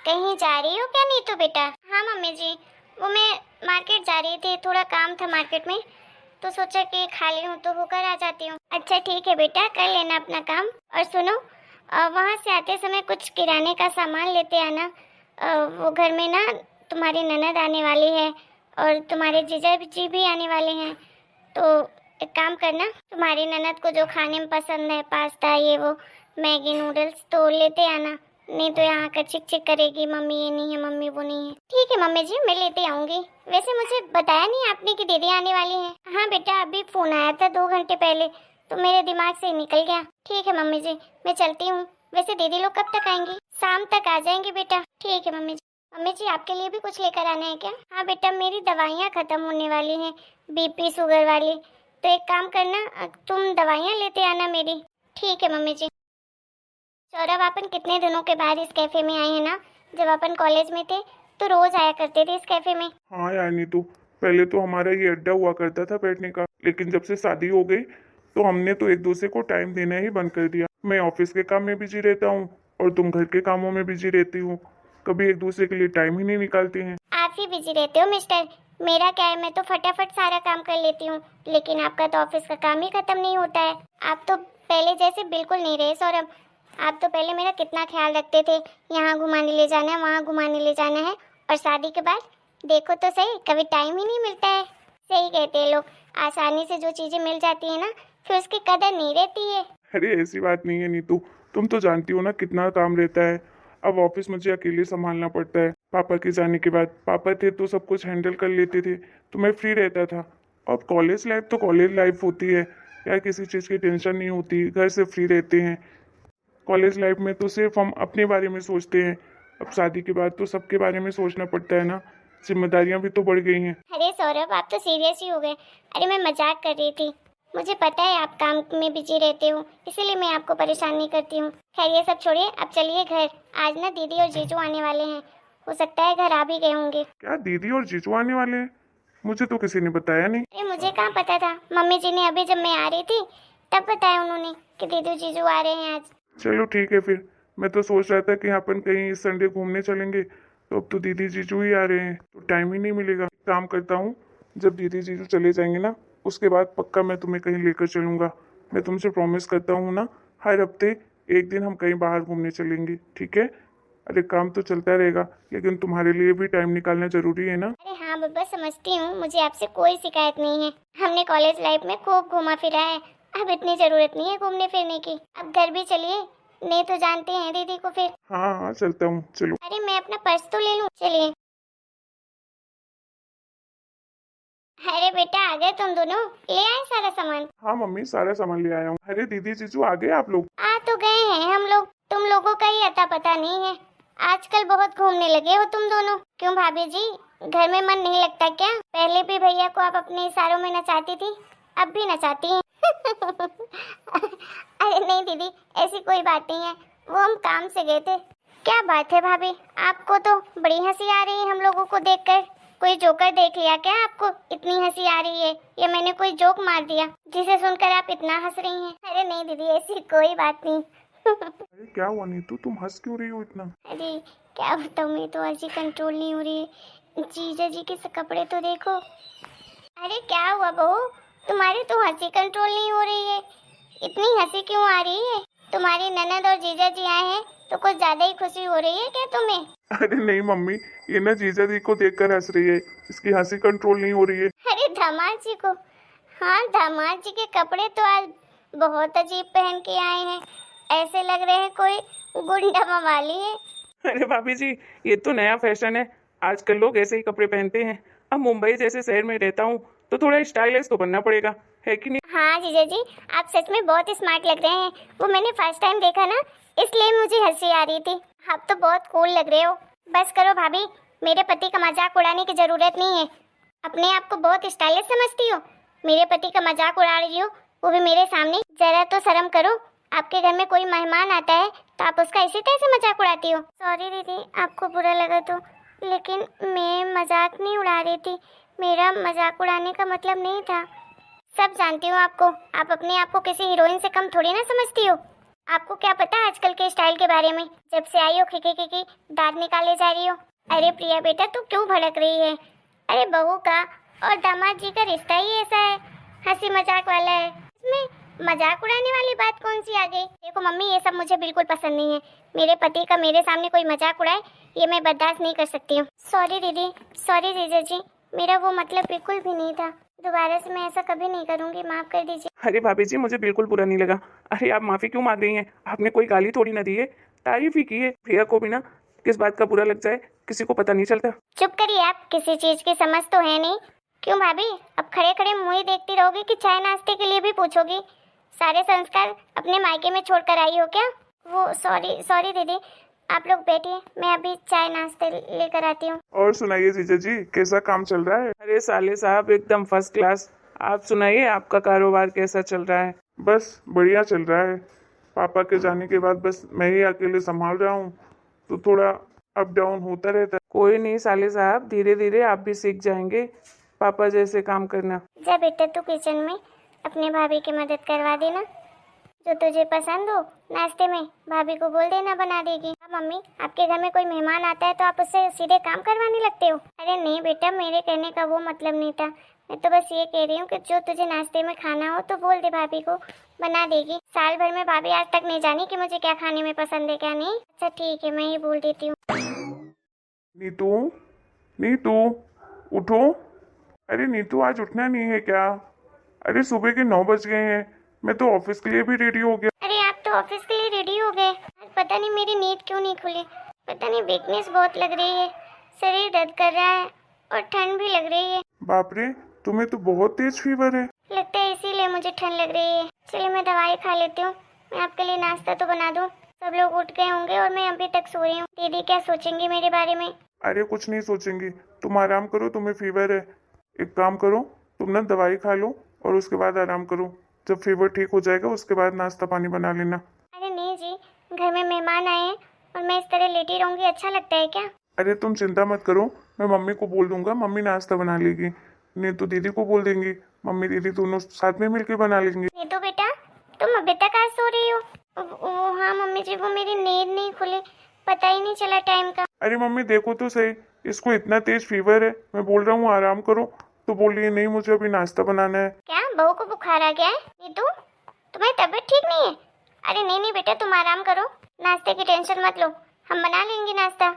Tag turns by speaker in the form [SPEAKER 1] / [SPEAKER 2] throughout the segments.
[SPEAKER 1] कहीं जा रही हो क्या नीतू बेटा? हाँ मम्मी जी, वो मैं मार्केट जा रही थी, थोड़ा काम था मार्केट में, तो सोचा कि खाली हूँ तो होकर आ जाती हूँ। अच्छा ठीक है बेटा, कर लेना अपना काम। और सुनो, वहाँ से आते समय कुछ किराने का सामान लेते आना। वो घर में ना तुम्हारी ननद आने वाली है और तुम्हारे जीजा जी भी आने वाले हैं, तो एक काम करना, तुम्हारी ननद को जो खाने में पसंद है, पास्ता ये वो, मैगी नूडल्स, तो लेते आना। नहीं तो यहाँ कर चिक चिक करेगी, मम्मी ये नहीं है, मम्मी वो नहीं है। ठीक है मम्मी जी, मैं लेते आऊंगी। वैसे मुझे बताया नहीं आपने कि दीदी आने वाली है? हाँ बेटा, अभी फोन आया था 2 घंटे पहले, तो मेरे दिमाग से निकल गया। ठीक है मम्मी जी, मैं चलती हूँ। वैसे दीदी लोग कब तक आएंगी? शाम तक आ जाएंगे बेटा। ठीक है मम्मी जी। मम्मी जी, आपके लिए भी कुछ लेकर आना है क्या? हाँ बेटा, मेरी दवाइयाँ खत्म होने वाली हैं, बीपी शुगर वाली, तो एक काम करना, तुम दवाइयाँ लेते आना मेरी। ठीक है मम्मी जी। सौरभ, अपन कितने दिनों के बाद इस कैफे में आए हैं ना। जब अपन कॉलेज में थे तो रोज आया करते थे इस कैफे में।
[SPEAKER 2] हाँ यार नीतू, पहले तो हमारा ये अड्डा हुआ करता था बैठने का, लेकिन जब से शादी हो गई तो हमने तो एक दूसरे को टाइम देना ही बंद कर दिया। मैं ऑफिस के काम में बिजी रहता हूँ और तुम घर के कामों में बिजी रहती हो, कभी एक दूसरे के लिए टाइम ही नहीं निकालती हैं।
[SPEAKER 1] आप ही बिजी रहते हो मिस्टर, मेरा क्या है, मैं तो फटाफट सारा काम कर लेती हूँ, लेकिन आपका तो ऑफिस का काम ही खत्म नहीं होता है। आप तो पहले जैसे बिल्कुल नहीं रहे सौरभ। आप तो पहले मेरा कितना ख्याल रखते थे, यहाँ घुमाने ले जाना है, वहाँ घुमाने ले जाना है, और शादी के बाद देखो तो सही, कभी टाइम ही नहीं मिलता है। सही कहते हैं लोग, आसानी से जो चीजें मिल जाती है ना, फिर उसकी कदर नहीं रहती है।
[SPEAKER 2] अरे ऐसी बात नहीं है नीतू, तुम तो जानती हो ना कितना काम रहता है। अब ऑफिस मुझे अकेले संभालना पड़ता है। पापा के जाने के बाद, पापा थे तो सब कुछ हैंडल कर लेते थे, तो मैं फ्री रहता था। अब कॉलेज लाइफ तो कॉलेज लाइफ होती है यार, किसी चीज़ की टेंशन नहीं होती, घर से फ्री रहते हैं। कॉलेज लाइफ में तो सिर्फ हम अपने बारे में सोचते हैं, अब शादी के बाद तो सबके बारे में सोचना पड़ता है ना, जिम्मेदारियां भी तो बढ़ गई हैं।
[SPEAKER 1] अरे सौरभ, आप तो सीरियस ही हो गए। अरे मैं मजाक कर रही थी, मुझे पता है आप काम में बिजी रहते हो, इसीलिए मैं आपको परेशान नहीं करती हूँ। खैर ये सब छोड़िए, अब चलिए घर। आज ना दीदी और जीजू आने वाले हैं, हो सकता है घर आ भी गए होंगे।
[SPEAKER 2] क्या दीदी और जीजू आने वाले हैं? मुझे तो किसी ने बताया नहीं।
[SPEAKER 1] अरे मुझे कहाँ पता था, मम्मी जी ने अभी जब मैं आ रही थी तब बताया उन्होंने कि दीदी और जीजू आ रहे हैं आज।
[SPEAKER 2] चलो ठीक है फिर। मैं तो सोच रहा था कि अपन कहीं इस संडे घूमने चलेंगे, तो अब तो दीदी जीजू ही आ रहे हैं तो टाइम ही नहीं मिलेगा। एक काम करता हूँ, जब दीदी जीजू चले जाएंगे ना, उसके बाद पक्का मैं तुम्हें कहीं लेकर चलूंगा। मैं तुमसे प्रॉमिस करता हूँ ना, हर हफ्ते एक दिन हम कहीं बाहर घूमने चलेंगे, ठीक है? अरे काम तो चलता रहेगा, लेकिन तुम्हारे लिए भी टाइम निकालना जरूरी है ना।
[SPEAKER 1] अरे हाँ बब्बा, समझती हूँ, मुझे आपसे कोई शिकायत नहीं है। हमने कॉलेज लाइफ में खूब घूमा फिरा है, अब इतनी जरूरत नहीं है घूमने फिरने की। अब घर भी चलिए, नहीं तो जानते हैं दीदी को फिर।
[SPEAKER 2] हाँ हाँ चलता हूँ, चलो।
[SPEAKER 1] अरे मैं अपना पर्स तो ले लूँ, चलिए। अरे बेटा, आ गए तुम दोनों, ले आए सारा सामान?
[SPEAKER 2] हाँ मम्मी, सारा सामान ले आया हूँ। अरे दीदी जीजू आ गए आप लोग?
[SPEAKER 1] आ तो गए हैं हम लोग, तुम लोगों का ही अता पता नहीं है। आजकल बहुत घूमने लगे हो तुम दोनों। क्यों भाभी जी, घर में मन नहीं लगता क्या? पहले भी भैया को आप अपने इशारों में नचाती थी, अब भी नचाती हैं। अरे नहीं दीदी, ऐसी कोई बात नहीं है, वो हम काम से गए थे। क्या बात है भाभी, आपको तो बड़ी हंसी आ रही है हम लोगों को देखकर। कोई जोकर देख लिया क्या आपको, इतनी हंसी आ रही है? या मैंने कोई जोक मार दिया जिसे सुनकर आप इतना हंस रही हैं? अरे नहीं दीदी, ऐसी कोई बात नहीं।
[SPEAKER 2] अरे क्या हुआ नीतू, तुम हंस क्यों रही हो इतना?
[SPEAKER 1] अरे क्या बताऊँ, मैं तो हंसी कंट्रोल नहीं हो रही है। जीजा जी के कपड़े तो देखो। अरे क्या हुआ बहू, तुम्हारी तो हंसी कंट्रोल नहीं हो रही है, इतनी हंसी क्यों आ रही है? तुम्हारी ननद और जीजा जी आए हैं तो कुछ ज्यादा ही खुशी हो रही है क्या तुम्हें?
[SPEAKER 2] अरे नहीं मम्मी, ये ना जीजा जी को देखकर हंस रही है, इसकी हंसी कंट्रोल नहीं हो रही है।
[SPEAKER 1] अरे दामाद जी को? हाँ, दामाद जी के कपड़े तो आज बहुत अजीब पहन के आए हैं, ऐसे लग रहे हैं कोई गुंडा मवाली है।
[SPEAKER 3] अरे भाभी जी, ये तो नया फैशन है, आजकल लोग ऐसे ही कपड़े पहनते हैं। अब मुंबई जैसे शहर में रहता हूँ तो थोड़ा स्टाइलिश तो बनना पड़ेगा, है कि नहीं?
[SPEAKER 1] हाँ जीजा जी, आप सच में बहुत स्मार्ट लग रहे हैं। वो मैंने फर्स्ट टाइम देखा ना, इसलिए मुझे हंसी आ रही थी। आप तो बहुत कूल लग रहे हो। बस करो भाभी, मेरे पति का मजाक उड़ाने की जरूरत नहीं है। अपने आप को बहुत स्टाइलिश समझती हो, मेरे पति का मजाक उड़ा रही हो, वो भी मेरे सामने। जरा तो शर्म करो, आपके घर में कोई मेहमान आता है तो आप उसका इसी तरह से मजाक उड़ाती हो। सॉरी दीदी, आपको बुरा लगा तो, लेकिन मैं मजाक नहीं उड़ा रही थी, मेरा मजाक उड़ाने का मतलब नहीं था। सब जानती हूँ आपको, आप अपने आप को किसी हीरोइन से कम थोड़ी ना समझती हो। आपको क्या पता आजकल के स्टाइल के बारे में? जब से आई हो खिकी खिकी दांत निकाले जा रही हो। अरे प्रिया बेटा तू क्यों भड़क रही है? अरे बहू का और दामाद जी का रिश्ता ही ऐसा है, हंसी मजाक वाला है। इसमें मजाक उड़ाने वाली बात कौन सी आ गई? देखो मम्मी ये सब मुझे बिल्कुल पसंद नहीं है। मेरे पति का मेरे सामने कोई मजाक उड़ाए ये मैं बर्दाश्त नहीं कर सकती हूँ। सॉरी दीदी, सॉरी जीजा जी, मेरा वो मतलब बिल्कुल भी नहीं था। दोबारा से मैं ऐसा कभी नहीं करूँगी, माफ कर दीजिए।
[SPEAKER 3] अरे भाभी जी मुझे बिल्कुल बुरा नहीं लगा। अरे आप माफ़ी क्यों मांग रही हैं? आपने कोई गाली थोड़ी ना दी है, तारीफ ही की है। प्रिया को भी ना किस बात का बुरा लग जाए किसी को पता नहीं चलता।
[SPEAKER 1] चुप करिए आप, किसी चीज की समझ तो है नहीं। क्यों भाभी अब खड़े खड़े मुंह ही देखती रहोगी कि चाय नाश्ते के लिए भी पूछोगी? सारे संस्कार अपने मायके में छोड़कर आई हो क्या? वो सॉरी सॉरी दीदी, आप लोग बैठिए, मैं अभी चाय नाश्ते लेकर आती हूँ।
[SPEAKER 2] और सुनाइए जीजा जी, कैसा काम चल रहा है?
[SPEAKER 3] अरे साले साहब एकदम फर्स्ट क्लास। आप सुनाइए आपका कारोबार कैसा चल रहा है?
[SPEAKER 2] बस बढ़िया चल रहा है। पापा के जाने के बाद बस मैं ही अकेले संभाल रहा हूँ, तो थोड़ा अप डाउन होता रहता है।
[SPEAKER 3] कोई नहीं साले साहब, धीरे धीरे आप भी सीख जाएंगे पापा जैसे काम करना।
[SPEAKER 1] जा बेटा तू किचन में अपने भाभी की मदद करवा देना, जो तुझे पसंद हो नाश्ते में भाभी को बोल देना बना देगी। हाँ मम्मी, आपके घर में कोई मेहमान आता है तो आप उससे सीधे काम करवाने लगते हो? अरे नहीं बेटा, मेरे कहने का वो मतलब नहीं था। मैं तो बस ये कह रही हूँ कि जो तुझे नाश्ते में खाना हो तो बोल दे, भाभी को बना देगी। साल भर में भाभी आज तक नहीं जानी कि मुझे क्या खाने में पसंद है क्या नहीं। अच्छा ठीक है, मैं ही बोल देती हूँ।
[SPEAKER 2] नीतू, नीतू उठो। अरे नीतू आज उठना नहीं है क्या? अरे सुबह के 9 बज गए हैं, मैं तो ऑफिस के लिए भी रेडी हो गया।
[SPEAKER 1] अरे आप तो ऑफिस के लिए रेडी हो गए? आज पता नहीं मेरी नींद क्यों नहीं खुली, पता नहीं वीकनेस बहुत लग रही है, शरीर दर्द कर रहा है और ठंड भी लग रही है।
[SPEAKER 2] बाप रे, तुम्हें तो बहुत तेज फीवर है।
[SPEAKER 1] लगता है इसीलिए मुझे ठंड लग रही है। चलिए मैं दवाई खा लेती हूँ। मैं आपके लिए नाश्ता तो बना दूँ। सब लोग उठ गए होंगे और मैं अभी तक सो रही हूँ। दीदी क्या सोचेंगी मेरे बारे में?
[SPEAKER 2] अरे कुछ नहीं सोचेंगी, तुम आराम करो, तुम्हें फीवर है। एक काम करो, तुम ना दवाई खा लो और उसके बाद आराम करो। जब फीवर ठीक हो जाएगा उसके बाद नाश्ता पानी बना लेना।
[SPEAKER 1] अरे नहीं जी, घर में मेहमान आए हैं और मैं इस तरह लेटी रहूंगी, अच्छा लगता है क्या?
[SPEAKER 2] अरे तुम चिंता मत करो, मैं मम्मी को बोल दूंगा, मम्मी नाश्ता बना लेगी। नहीं तो दीदी को बोल देंगी, मम्मी दीदी दोनों साथ में मिलकर बना लेंगे।
[SPEAKER 1] ये तो बेटा, तुम अभी तक आज सो रही हो? हाँ मम्मी जी, वो मेरी नींद नहीं खुली, पता ही नहीं चला टाइम का।
[SPEAKER 2] अरे मम्मी देखो तो सही, इसको इतना तेज फीवर है, मैं बोल रहा हूँ आराम करो तो बोल रही है नहीं मुझे अभी नाश्ता बनाना है।
[SPEAKER 1] क्या बहू को बुखार आ गया है? नीतू तुम्हारी तबीयत ठीक नहीं है? अरे नहीं नहीं बेटा, तुम आराम करो, नाश्ते की टेंशन मत लो, हम बना लेंगे नाश्ता।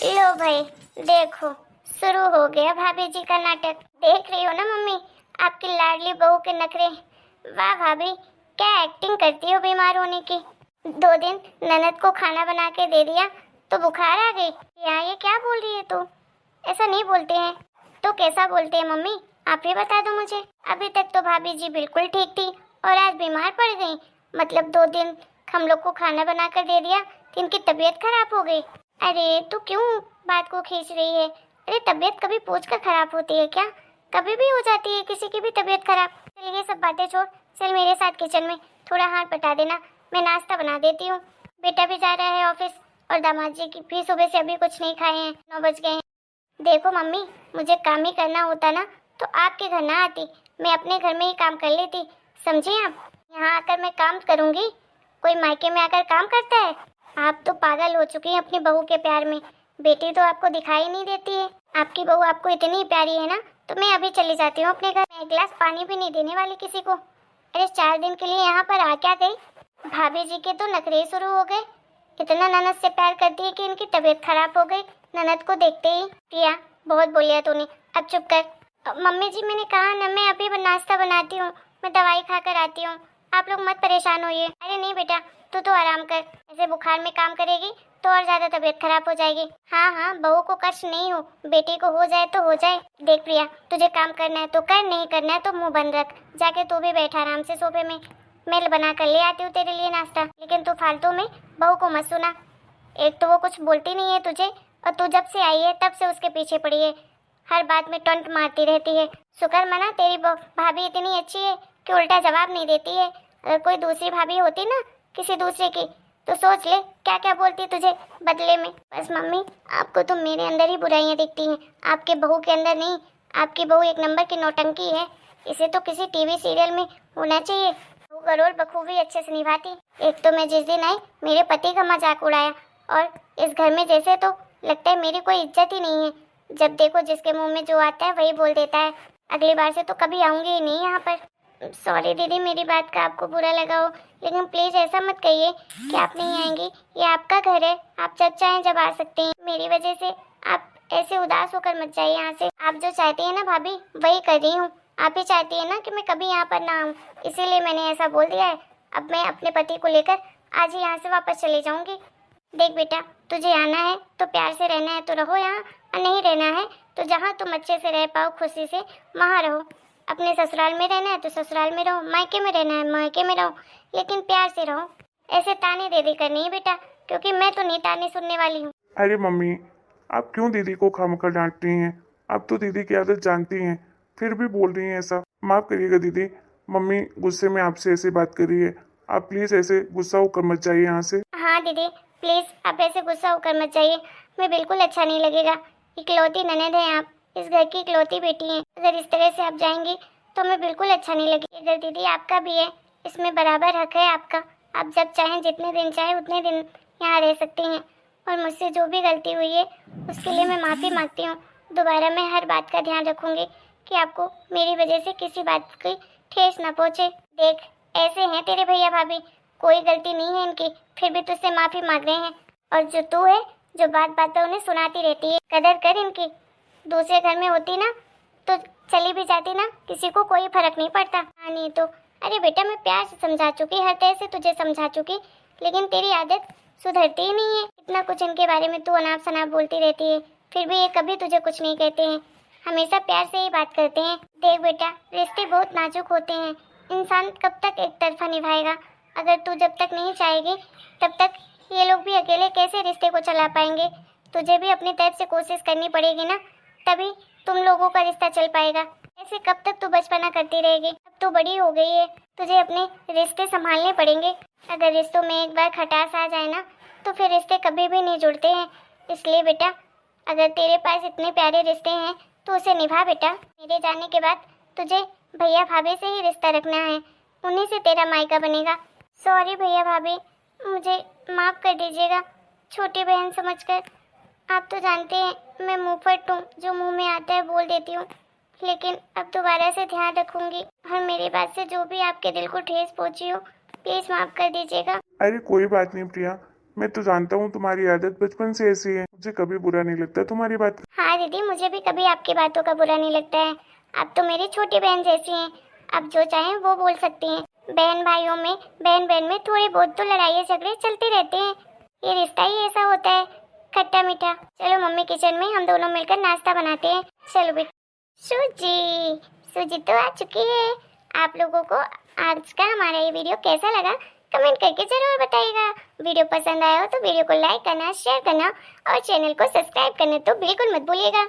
[SPEAKER 1] लो भाई देखो, शुरू हो गया भाभी जी का नाटक। देख रही हो ना मम्मी, आपकी लाडली बहू के नखरे। वाह भाभी, क्या एक्टिंग करती हो बीमार होने की। 2 दिन ननद को खाना बना के दे दिया तो बुखार आ गई। ये क्या बोल रही है तू? ऐसा नहीं बोलते हैं। तो कैसा बोलते हैं मम्मी, आप ही बता दो मुझे। अभी तक तो भाभी जी बिल्कुल ठीक थी और आज बीमार पड़ गई। मतलब 2 दिन हम लोग को खाना बना कर दे दिया तो इनकी तबीयत खराब हो गई। अरे तू क्यों बात को खींच रही है? अरे तबीयत कभी पूछ कर खराब होती है क्या? कभी भी हो जाती है किसी की भी तबीयत खराब। चल ये सब बातें छोड़, चल मेरे साथ किचन में थोड़ा हाथ बटा देना, मैं नाश्ता बना देती हूँ। बेटा भी जा रहा है ऑफिस और दामाद जी की भी सुबह से अभी कुछ नहीं खाए हैं, 9 बज गए हैं। देखो मम्मी, मुझे काम ही करना होता ना तो आपके घर ना आती, मैं अपने घर में ही काम कर लेती, समझे आप? यहाँ आकर मैं काम करूँगी, कोई मायके में आकर काम करता है? आप तो पागल हो चुकी हैं अपनी बहू के प्यार में। बेटी तो आपको दिखाई नहीं देती है। आपकी बहू आपको इतनी प्यारी है ना, तो मैं अभी चली जाती हूँ अपने घर। मैं एक गिलास पानी भी नहीं देने वाली किसी को। अरे 4 दिन के लिए यहाँ पर आ क्या गई? भाभी जी के तो नखरे शुरू हो गए, इतना ननद से प्यार करती है कि इनकी तबीयत खराब हो गई ननद को देखते ही। प्रिया बहुत बोलिया तूने, अब चुप कर। मम्मी जी मैंने कहा ना, मैं अभी नाश्ता बनाती हूँ, मैं दवाई खा कर आती हूँ, आप लोग मत परेशान होइए। अरे नहीं बेटा, तू तो आराम कर, ऐसे बुखार में काम करेगी तो और ज्यादा तबीयत खराब हो जाएगी। हाँ हाँ, बहू को कष्ट नहीं हो, बेटी को हो जाए तो हो जाए। देख प्रिया, तुझे काम करना है तो कर, नहीं करना है तो मुंह बंद रख। जाके तू भी बैठा आराम से सोफे में, मैं बना कर ले आती हूँ तेरे लिए नाश्ता। लेकिन तू फालतू में बहू को मत सुना, एक तो वो कुछ बोलती नहीं है तुझे, और तू जब से आई है तब से उसके पीछे पड़ी है, हर बात में टंट मारती रहती है। शुक्र मना तेरी भाभी इतनी अच्छी है कि उल्टा जवाब नहीं देती है। अगर कोई दूसरी भाभी होती ना किसी दूसरे की, तो सोच ले क्या क्या बोलती तुझे बदले में। बस मम्मी, आपको तो मेरे अंदर ही बुराइयां दिखती हैं, आपके बहू के अंदर नहीं। आपकी बहू एक नंबर की नौटंकी है, इसे तो किसी टीवी सीरियल में होना चाहिए। बहू का रोल बखूबी अच्छे से निभाती। एक तो मैं जिस दिन आई मेरे पति का मजाक उड़ाया, और इस घर में जैसे तो लगता है मेरी कोई इज्जत ही नहीं है। जब देखो जिसके मुंह में जो आता है वही बोल देता है। अगली बार से तो कभी आऊंगी ही नहीं यहाँ पर। सॉरी दीदी, मेरी बात का आपको बुरा लगा हो, लेकिन प्लीज ऐसा मत कहिए कि आप नहीं आएंगी। ये आपका घर है, आप जब चाहें जब आ सकते हैं। मेरी वजह से आप ऐसे उदास होकर मत जाइए यहाँ से। आप जो चाहती हैं ना भाभी, वही कर रही हूँ। आप ही चाहती है ना कि मैं कभी यहाँ पर ना आऊँ, इसीलिए मैंने ऐसा बोल दिया है। अब मैं अपने पति को लेकर आज ही यहाँ से वापस चले जाऊँगी। देख बेटा, तुझे आना है तो प्यार से रहना है तो रहो यहाँ, और नहीं रहना है तो जहाँ तुम अच्छे से रह पाओ खुशी से वहाँ रहो। अपने ससुराल में रहना है तो ससुराल में रहो, मायके में रहना है मायके में रहो, लेकिन प्यार से रहो। ऐसे ताने दे दी कर नहीं बेटा, क्योंकि मैं तो नहीं ताने सुनने वाली हूँ।
[SPEAKER 2] अरे मम्मी, आप क्यों दीदी को खामखा डांटती हैं? आप तो दीदी की आदत जानती हैं, फिर भी बोल रही हैं ऐसा। माफ़ करिएगा दीदी, मम्मी गुस्से में आपसे ऐसे बात कर रही है। आप प्लीज़ ऐसे गुस्सा होकर मत जाइए यहाँ से।
[SPEAKER 1] हाँ दीदी प्लीज़, आप ऐसे गुस्सा होकर मत जाइए, मैं बिल्कुल अच्छा नहीं लगेगा। इकलौती ननद हैं आप, इस घर की इकलौती बेटी हैं। अगर इस तरह से आप जाएंगी तो मैं बिल्कुल अच्छा नहीं लगेगा। अगर दीदी आपका भी है, इसमें बराबर हक है आपका। आप जब चाहें जितने दिन चाहे उतने दिन यहाँ रह सकती हैं। और मुझसे जो भी गलती हुई है उसके लिए मैं माफ़ी मांगती हूँ। दोबारा मैं हर बात का ध्यान रखूँगी कि आपको मेरी वजह से किसी बात की ठेस ना पहुँचे। देख, ऐसे हैं तेरे भैया भाभी, कोई गलती नहीं है इनकी, फिर भी तुझसे माफ़ी मांग रहे हैं। और जो तू है, जो बात बात पर उन्हें सुनाती रहती है, कदर कर इनकी। दूसरे घर में होती ना तो चली भी जाती ना, किसी को कोई फर्क नहीं पड़ता। हाँ नहीं तो, अरे बेटा मैं प्यार से समझा चुकी, हर तरह से तुझे समझा चुकी, लेकिन तेरी आदत सुधरती ही नहीं है। इतना कुछ इनके बारे में तू अनाप शनाप बोलती रहती है, फिर भी ये कभी तुझे कुछ नहीं कहते हैं, हमेशा प्यार से ही बात करते हैं। देख बेटा, रिश्ते बहुत नाजुक होते हैं, इंसान कब तक एक तरफा निभाएगा। अगर तू जब तक नहीं चाहेगी तब तक ये लोग भी अकेले कैसे रिश्ते को चला पाएंगे। तुझे भी अपनी तरफ से कोशिश करनी पड़ेगी ना, तभी तुम लोगों का रिश्ता चल पाएगा। ऐसे कब तक तू बचपना करती रहेगी? अब तू बड़ी हो गई है, तुझे अपने रिश्ते संभालने पड़ेंगे। अगर रिश्तों में एक बार खटास आ जाए ना तो फिर रिश्ते कभी भी नहीं जुड़ते हैं। इसलिए बेटा, अगर तेरे पास इतने प्यारे रिश्ते हैं तो उसे निभा बेटा। मेरे जाने के बाद तुझे भैया भाभी से ही रिश्ता रखना है, उन्हीं से तेरा मायका बनेगा। सॉरी भैया भाभी, मुझे माफ़ कर दीजिएगा छोटी बहन समझकर। आप तो जानते हैं मैं मुंहफट हूँ, जो मुंह में आता है बोल देती हूँ, लेकिन अब दोबारा से ध्यान रखूंगी। और मेरी बात से जो भी आपके दिल को ठेस पहुँची हो प्लीज़ माफ़ कर दीजिएगा।
[SPEAKER 2] अरे कोई बात नहीं प्रिया, मैं तो जानता हूँ तुम्हारी आदत बचपन से ऐसी है, मुझे कभी बुरा नहीं लगता तुम्हारी बात।
[SPEAKER 1] हाँ दीदी, मुझे भी कभी आपकी बातों का बुरा नहीं लगता है। आप तो मेरी छोटी बहन जैसी हैं, आप जो चाहें वो बोल सकती हैं। बहन भाइयों में, बहन बहन में थोड़े बहुत तो लड़ाई झगड़े चलते रहते हैं, ये रिश्ता ही ऐसा होता है, खट्टा मीठा। चलो मम्मी किचन में हम दोनों मिलकर नाश्ता बनाते हैं। चलो बेटा। सूजी, सूजी तो आ चुकी है। आप लोगों को आज का हमारा ये वीडियो कैसा लगा कमेंट करके जरूर बताइएगा। वीडियो पसंद आया हो तो वीडियो को लाइक करना, शेयर करना और चैनल को सब्सक्राइब करना तो बिल्कुल मत भूलिएगा।